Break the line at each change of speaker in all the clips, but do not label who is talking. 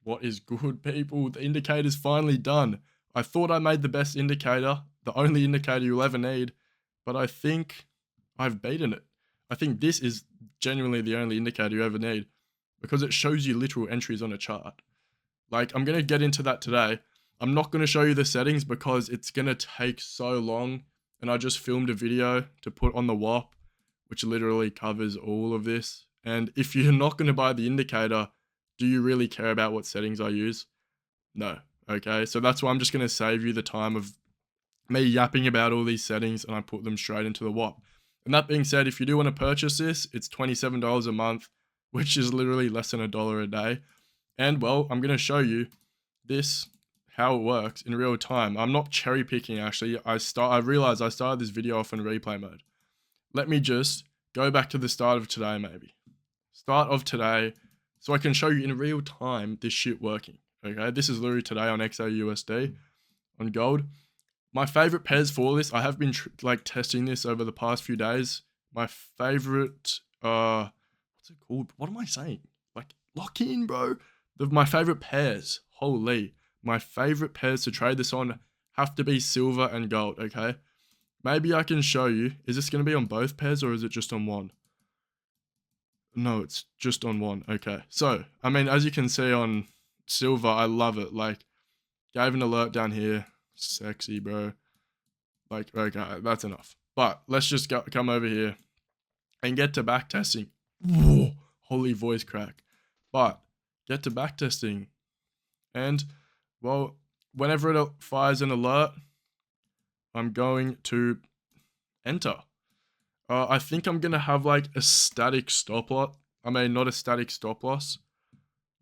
What is good, people? The indicator's finally done. I thought I made the best indicator, the only indicator you'll ever need, but I think I've beaten it. I think this is genuinely the only indicator you ever need because it shows you literal entries on a chart. Like, I'm going to get into that today. I'm not going to show you the settings because it's going to take so long, and I just filmed a video to put on the WAP, which literally covers all of this. And if you're not going to buy the indicator, do you really care about what settings I use? No. Okay, so that's why I'm just going to save you the time of me yapping about all these settings, and I put them straight into the WAP. And that being said, if you do want to purchase this, it's $27 a month, which is literally less than $1 a day. And well, I'm going to show you this, how it works in real time. I'm not cherry picking actually. I realized I started this video off in replay mode. Let me just go back to the start of today maybe. Start of today, so I can show you in real time this shit working. Okay, this is literally today on XAUSD on gold. My favorite pairs for this, I have been testing this over the past few days. My favorite, what's it called? What am I saying? Like, lock in, bro. My favorite pairs, holy. My favorite pairs to trade this on have to be silver and gold, okay? Maybe I can show you. Is this going to be on both pairs or is it just on one? No, it's just on one. Okay. So, I mean, as you can see on silver, I love it. Like, gave an alert down here. Sexy, bro. Like, okay, that's enough. But let's just come over here and get to backtesting. Whoa, holy voice crack. But get to backtesting. And, well, whenever it fires an alert, I'm going to enter. I think I'm going to have like a static stop loss. I mean, not a static stop loss.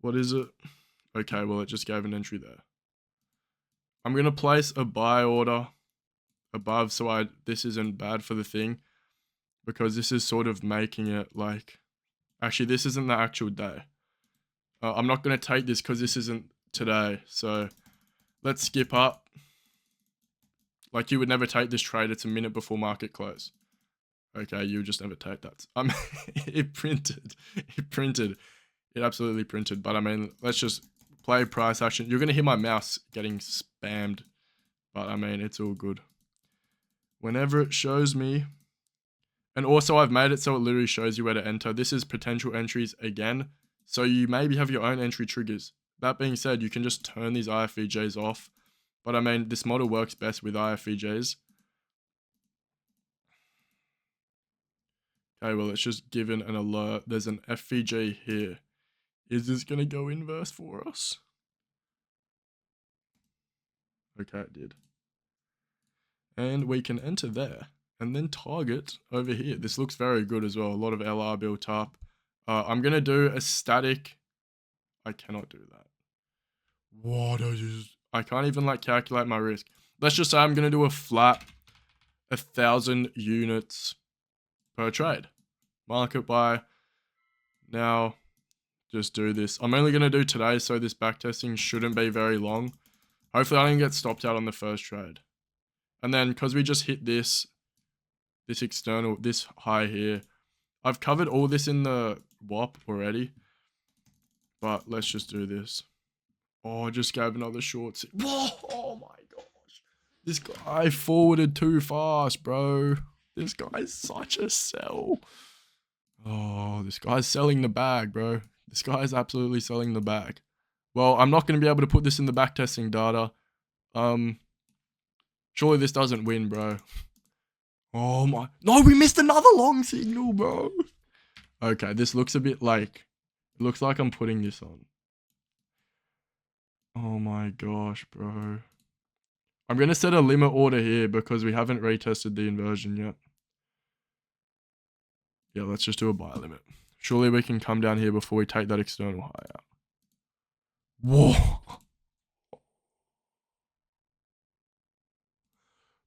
What is it? Okay, well, it just gave an entry there. I'm going to place a buy order above so this isn't bad for the thing, because this is sort of making it like, actually, this isn't the actual day. I'm not going to take this because this isn't today. So let's skip up. Like, you would never take this trade. It's a minute before market close. Okay, you just never take that. It printed. It absolutely printed. But I mean, let's just play price action. You're going to hear my mouse getting spammed. But I mean, it's all good. Whenever it shows me. And also, I've made it so it literally shows you where to enter. This is potential entries again. So you maybe have your own entry triggers. That being said, you can just turn these iFVGs off. But I mean, this model works best with iFVGs. Okay, well, it's just given an alert. There's an FVG here. Is this going to go inverse for us? Okay, it did. And we can enter there. And then target over here. This looks very good as well. A lot of LR built up. I'm going to do a static. I cannot do that. What is... I can't even like calculate my risk. Let's just say I'm going to do a flat 1,000 units per trade. Market buy. Now, just do this. I'm only going to do today, so this backtesting shouldn't be very long. Hopefully I don't get stopped out on the first trade. And then, because we just hit this external, this high here, I've covered all this in the WAP already. But let's just do this. Oh, I just gave another short. Whoa, oh my gosh. This guy forwarded too fast, bro. This guy's such a sell. Oh, this guy's selling the bag, bro. This guy is absolutely selling the bag. Well, I'm not going to be able to put this in the backtesting data. Surely this doesn't win, bro. Oh my. No, we missed another long signal, bro. Okay, this looks a bit like... It looks like I'm putting this on. Oh my gosh, bro. I'm going to set a limit order here because we haven't retested the inversion yet. Yeah, let's just do a buy limit. Surely we can come down here before we take that external high out. Whoa.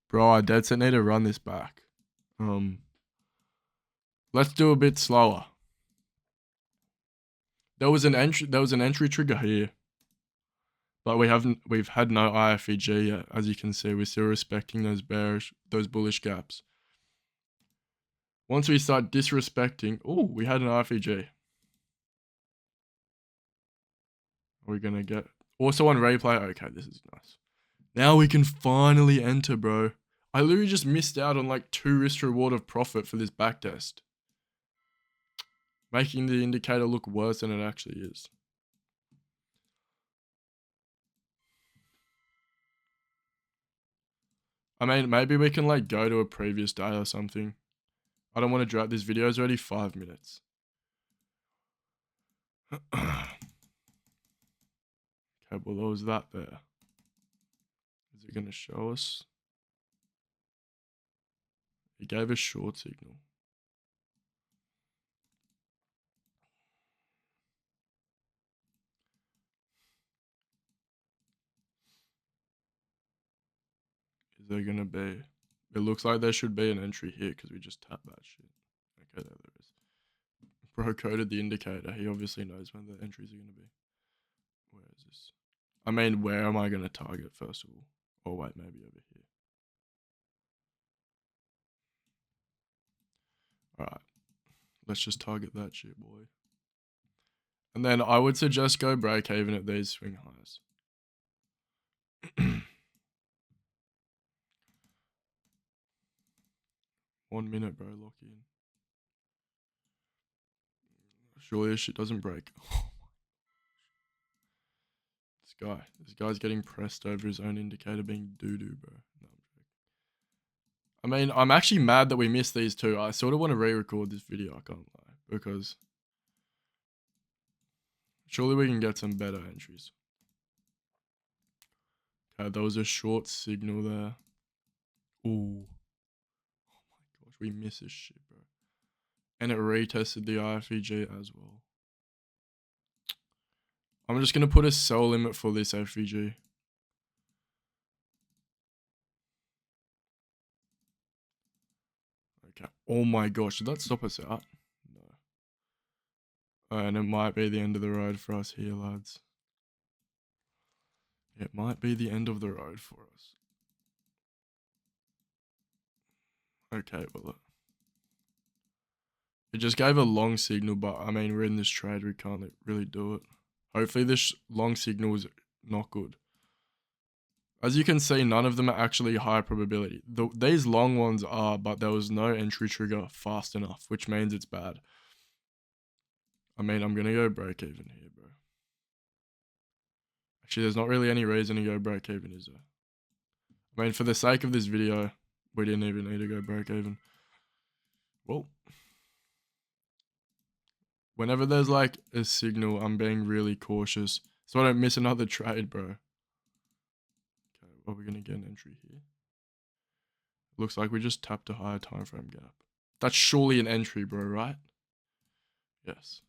Bro, I dead set need to run this back. Let's do a bit slower. There was an entry trigger here. But we've had no iFVG yet. As you can see, we're still respecting those bullish gaps. Once we start disrespecting, oh, we had an iFVG. Are we gonna get also on replay? Okay, this is nice. Now we can finally enter, bro. I literally just missed out on like 2 risk reward of profit for this backtest, making the indicator look worse than it actually is. I mean, maybe we can like go to a previous day or something. I don't want to drop this video. It's already 5 minutes. Okay, well, there was that there. Is it going to show us? It gave a short signal. Is there going to be? It looks like there should be an entry here because we just tapped that shit. Okay, there is. Bro coded the indicator. He obviously knows when the entries are going to be. Where is this? I mean, where am I going to target first of all? Oh, wait, maybe over here. Alright. Let's just target that shit, boy. And then I would suggest go break even at these swing highs. 1 minute, bro. Lock in. Surely this shit doesn't break. This guy's getting pressed over his own indicator being doo-doo, bro. No, I mean, I'm actually mad that we missed these two. I sort of want to re-record this video, I can't lie, because surely we can get some better entries. Okay, there was a short signal there. Ooh. Oh my gosh, we missed this shit, bro. And it retested the iFVG as well. I'm just going to put a sell limit for this FVG. Okay. Oh my gosh, did that stop us out? No. And it might be the end of the road for us here, lads. It might be the end of the road for us. Okay, well, it just gave a long signal, but I mean, we're in this trade, we can't really do it. Hopefully this long signal is not good. As you can see, none of them are actually high probability. These long ones are, but there was no entry trigger fast enough, which means it's bad. I mean, I'm going to go break even here, bro. Actually, there's not really any reason to go break even, is there? I mean, for the sake of this video, we didn't even need to go break even. Well, whenever there's like a signal, I'm being really cautious so I don't miss another trade, bro. Okay, are we going to get an entry here? Looks like we just tapped a higher time frame gap. That's surely an entry, bro, right? Yes.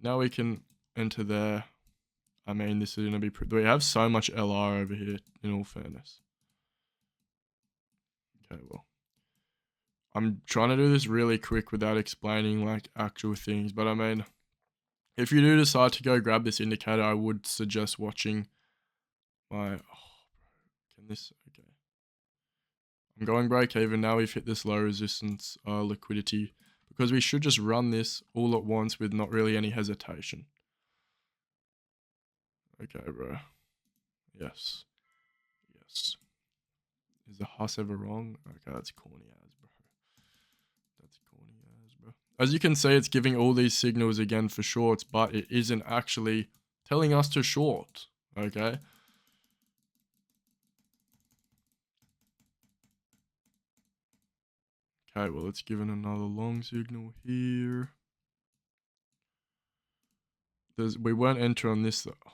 Now we can enter there. I mean, this is going to be... we have so much LR over here, in all fairness. Okay, well. I'm trying to do this really quick without explaining, like, actual things. But, I mean, if you do decide to go grab this indicator, I would suggest watching my... oh, can this... okay. I'm going break even. Now we've hit this low resistance liquidity. Because we should just run this all at once with not really any hesitation. Okay, bro. Yes. Yes. Is the Huss ever wrong? Okay, that's corny as, bro. That's corny as, bro. As you can see, it's giving all these signals again for shorts, but it isn't actually telling us to short. Okay. Okay, well, it's given another long signal here. We won't enter on this though. Oh my gosh.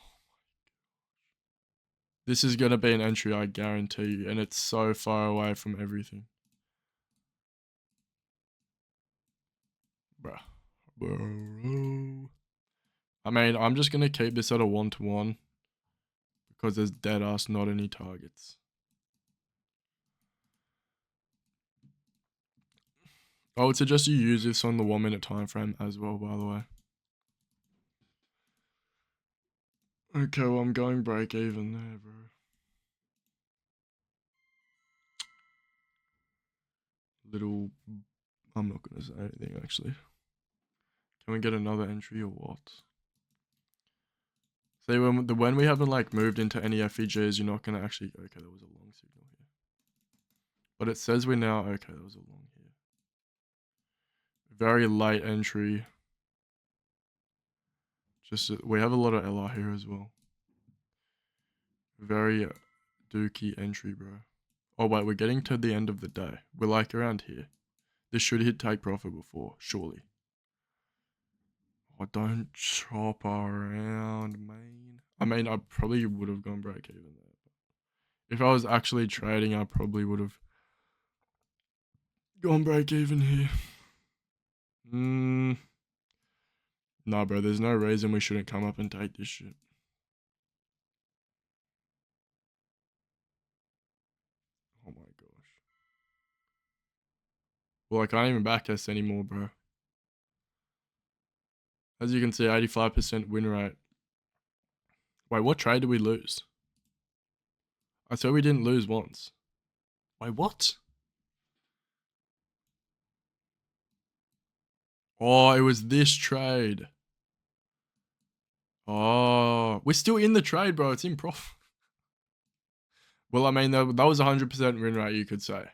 This is going to be an entry, I guarantee you, and it's so far away from everything. Bruh. Bro. I mean, I'm just going to keep this at a 1-to-1 because there's dead ass not any targets. I would suggest you use this on the 1 minute time frame as well, by the way. Okay, well, I'm going break even there, bro. I'm not going to say anything, actually. Can we get another entry or what? See, when we haven't like moved into any FVGs, you're not gonna actually. Okay, there was a long signal here, but it says we're now okay. There was a long here. Very late entry. Just we have a lot of LR here as well. Very dookie entry, bro. Oh wait, we're getting to the end of the day. We're like around here. This should hit take profit before, surely. Oh, don't chop around, man. I mean, I probably would have gone break even there. If I was actually trading, I probably would have gone break even here. Nah, bro, there's no reason we shouldn't come up and take this shit. Oh my gosh. Well, I can't even backtest anymore, bro. As you can see, 85% win rate. Wait, what trade did we lose? I said we didn't lose once. Wait, what? Oh, it was this trade. Oh, we're still in the trade, bro. It's in profit. Well, I mean, that was 100% win rate, you could say.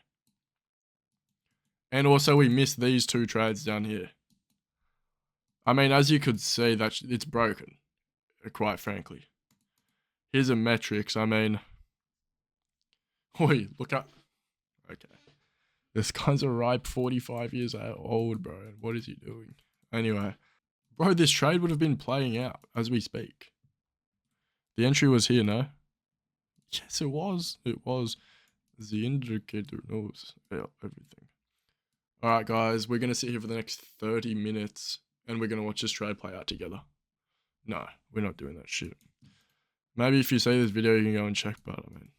And also, we missed these two trades down here. I mean, as you could see, that it's broken, quite frankly. Here's a metrics. I mean, oi, look up. Okay. This guy's a ripe 45 years old, bro. What is he doing? Anyway, bro, this trade would have been playing out as we speak. The entry was here, no? Yes, it was. It was. The indicator knows everything. All right, guys, we're going to sit here for the next 30 minutes and we're going to watch this trade play out together. No, we're not doing that shit. Maybe if you see this video, you can go and check, but I mean,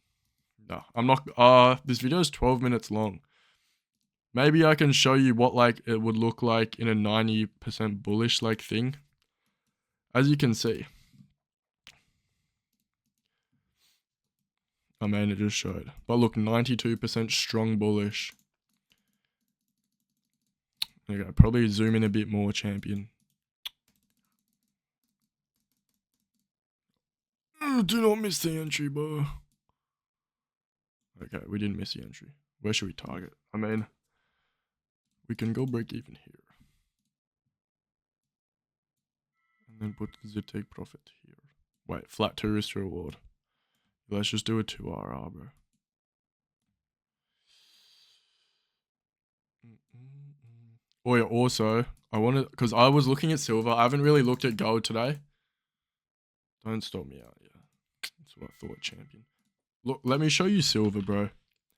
no, I'm not. This video is 12 minutes long. Maybe I can show you what like it would look like in a 90% bullish like thing. As you can see. I mean, it just showed. But look, 92% strong bullish. Okay, probably zoom in a bit more, champion. Do not miss the entry, bro. Okay, we didn't miss the entry. Where should we target? I mean, we can go break even here. And then put the take profit here. Wait, flat 2 risk to reward. Let's just do a 2 RR, bro. Oh yeah, also, I wanted, because I was looking at silver. I haven't really looked at gold today. Don't stop me out, yeah. That's what I thought, champion. Look, let me show you silver, bro.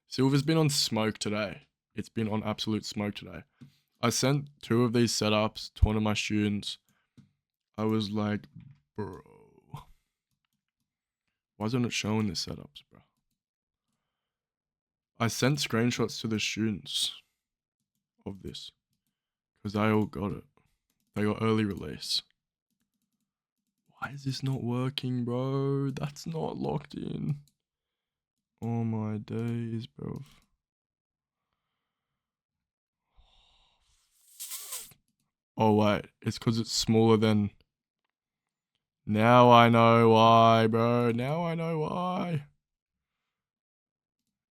Silver's been on smoke today. It's been on absolute smoke today. I sent 2 of these setups to one of my students. I was like, bro, why isn't it showing the setups, bro? I sent screenshots to the students of this because they all got it. They got early release. Why is this not working, bro? That's not locked in. Oh my days, bro. Oh wait, it's because it's smaller than... Now I know why, bro. Now I know why.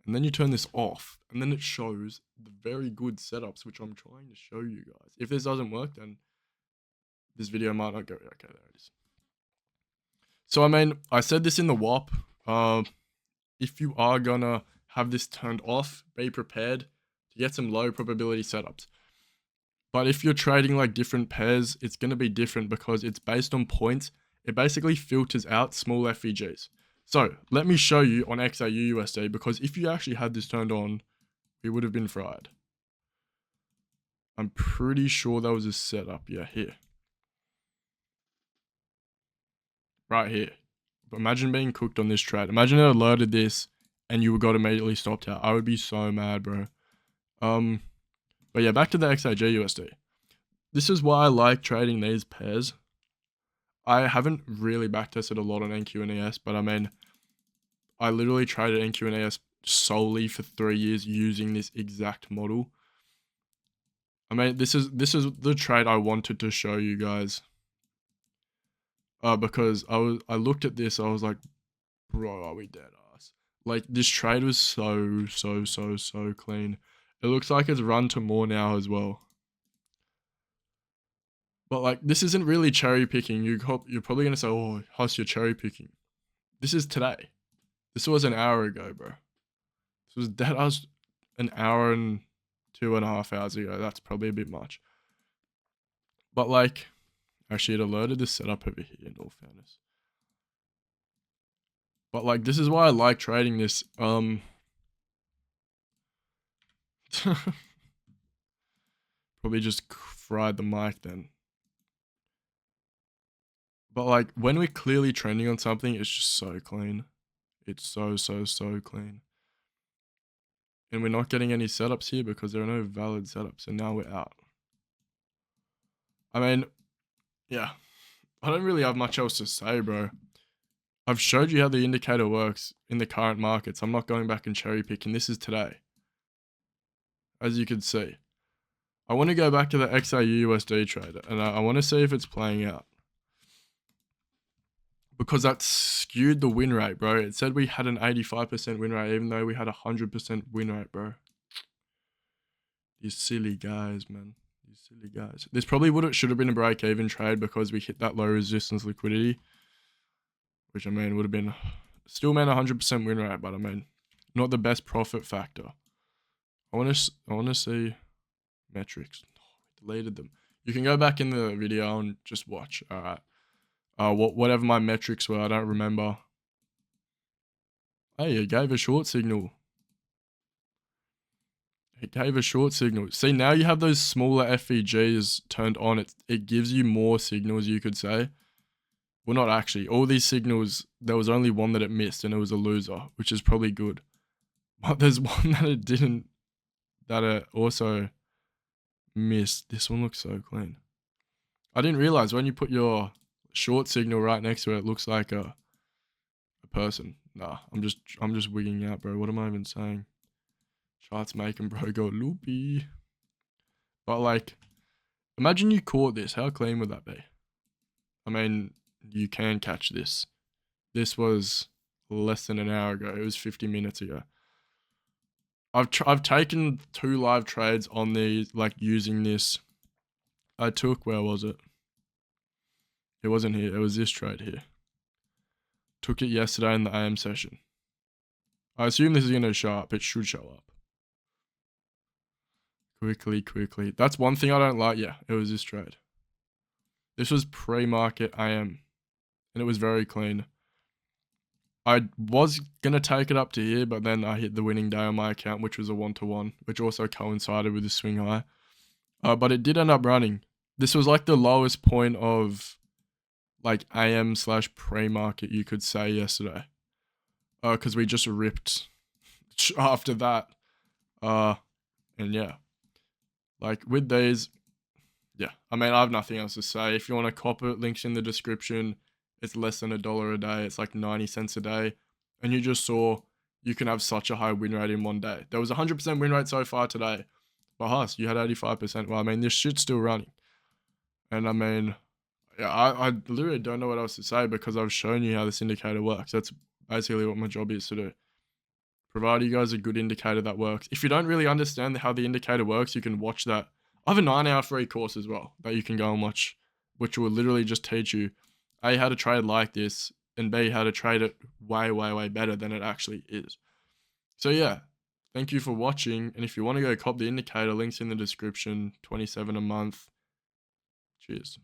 And then you turn this off, and then it shows the very good setups, which I'm trying to show you guys. If this doesn't work, then this video might not go... Okay, there it is. So, I mean, I said this in the WAP. If you are gonna have this turned off, be prepared to get some low probability setups. But if you're trading like different pairs, it's gonna be different because it's based on points. It basically filters out small FVGs. So let me show you on XAU USD, because if you actually had this turned on, we would have been fried. I'm pretty sure that was a setup. Yeah, here. Right here. But imagine being cooked on this trade. Imagine it alerted this and you got immediately stopped out. I would be so mad, bro. But yeah, back to the XAG USD. This is why I like trading these pairs. I haven't really backtested a lot on NQ and ES, but I mean, I literally traded NQ and ES solely for 3 years using this exact model. I mean, this is the trade I wanted to show you guys. because I looked at this, I was like, bro, are we dead ass? Like, this trade was so clean. It looks like it's run to more now as well. But like, this isn't really cherry picking. You're probably gonna say, oh, Huss, you're cherry picking. This is today. This was an hour ago, bro. This was dead ass an hour and 2.5 hours ago. That's probably a bit much. But like, actually, it alerted the setup over here, in all fairness. But like, this is why I like trading this. Probably just fried the mic then. But like, when we're clearly trending on something, it's just so clean. It's so clean. And we're not getting any setups here because there are no valid setups. And now we're out. I mean, yeah. I don't really have much else to say, bro. I've showed you how the indicator works in the current markets. I'm not going back and cherry picking. This is today. As you can see. I want to go back to the XAU USD trade. And I want to see if it's playing out. Because that skewed the win rate, bro. It said we had an 85% win rate, even though we had a 100% win rate, bro. These silly guys, man. These silly guys. This probably should have been a break-even trade because we hit that low resistance liquidity. Which, I mean, would have been... Still meant 100% win rate, but I mean, not the best profit factor. I want to see metrics. Oh, we deleted them. You can go back in the video and just watch. Alright. Whatever my metrics were, I don't remember. Hey, it gave a short signal. It gave a short signal. See, now you have those smaller FVGs turned on. It gives you more signals, you could say. Well, not actually. All these signals, there was only one that it missed, and it was a loser, which is probably good. But there's one that it didn't, that it also missed. This one looks so clean. I didn't realize when you put your short signal right next to it, it looks like a person. Nah, I'm just wigging out, bro. What am I even saying? Charts making bro go loopy. But like, imagine you caught this. How clean would that be? I mean, you can catch this. This was less than an hour ago. It was 50 minutes ago. I've taken 2 live trades on these, like using this. I took, where was it? It wasn't here. It was this trade here. Took it yesterday in the AM session. I assume this is going to show up. It should show up. Quickly. That's one thing I don't like. Yeah, it was this trade. This was pre-market AM. And it was very clean. I was going to take it up to here, but then I hit the winning day on my account, which was a 1-to-1, which also coincided with the swing high. But it did end up running. This was like the lowest point of like AM / pre-market, you could say, yesterday. Because we just ripped after that. And yeah. Like with these, yeah. I mean, I have nothing else to say. If you want to cop it, links in the description. It's less than $1 a day. It's like 90 cents a day. And you just saw you can have such a high win rate in one day. There was a 100% win rate so far today. But Huss, you had 85%. Well, I mean, this shit's still running. And I mean, yeah, I literally don't know what else to say because I've shown you how this indicator works. That's basically what my job is to do. Provide you guys a good indicator that works. If you don't really understand how the indicator works, you can watch that. I have a 9-hour free course as well that you can go and watch, which will literally just teach you A, how to trade like this, and B, how to trade it way better than it actually is. So yeah, thank you for watching. And if you want to go cop the indicator, links in the description, 27 a month. Cheers.